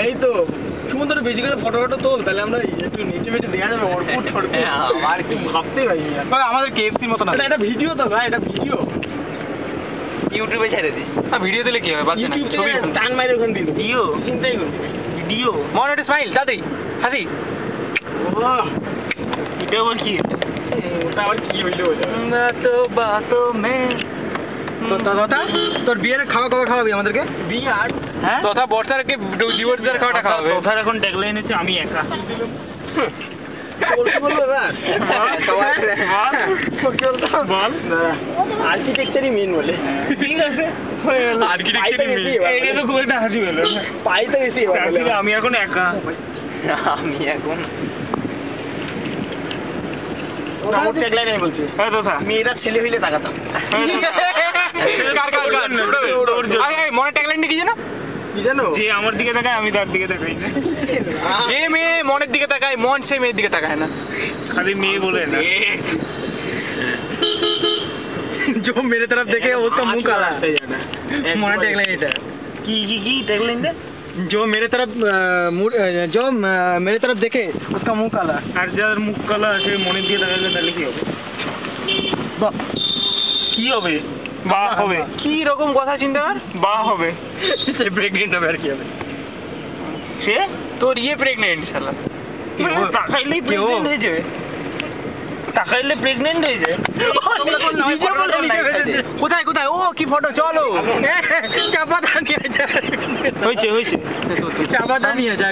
এই তো সুন্দর বেশি করে ফটো তোল, তাহলে আমরা একটু নিচে বেঁচে দেখা যাবে অর্পুট ঠড়কে। আমার কি ভাবতেই পারি আমাদের কেএফসির মতো না, এটা ভিডিও তো ভাই, এটা ভিডিও ইউটিউবে ছেড়ে দিই। ভিডিও দিলে কি হবে, বাদ না ছবি টান মাইরে ওখানে দিল ভিডিও, চিন্তাই করুন ভিডিও। মনে একটা স্মাইল তাড়াতাড়ি হাসি। ওহ এটা আবার কি, ওটা আবার কি হইলো না তো বাতো মে। তোর বিয়ের খাওয়া কবে খাওয়াবি আমাদেরকে? বিয়ার হ্যাঁ তথা বর্ষারকে ডিভোর্সের খাওয়াটা খাওয়াবে। তোর এখন ট্যাগলাইন হচ্ছে আমি একা। আর্কিটেকচারই মেন বলে, ঠিক আছে আর্কিটেকচারই খুব একটা হাসি বলে পাই তো বেশি। আমি এখন একা, আমি এখন মেয়েরা ছেলে হইলে তাকাতাম। মনে ট্যাগলাইনটা কি জানো? যে আমার দিকে তাকায় আমি তার দিকে তাকাই না। যে মেয়ে মনের দিকে তাকায়, মন সেই মেয়ের দিকে তাকায় না, খালি মেয়ে বলে না। जो मेरे तरफ देखे उसका मुंह काला। मोना टैगलाइन এটা কি टैगलाइन है? जो मेरे तरफ देखे उसका मुंह काला। আর যার মুখ কালা সে মনের দিকে তাকালে তাহলে কি হবে? বাহ কি হবে? বাহ হবে। কি রকম কথা চিন্তা কর, বাহ হবে। সে প্রেগন্যান্ট হবে আর কি হবে? সে তোর ইয়ে প্রেগন্যান্ট শালা। তাকাইলেই প্রেগন্যান্ট হয়ে যাবে, তাকাইলে প্রেগন্যান্ট হয়ে যায়। কোথায় কোথায়? ও কি ফটো, চলো চাপাদা নিয়ে যা, হয়েছে চাপাদা নিয়ে যা।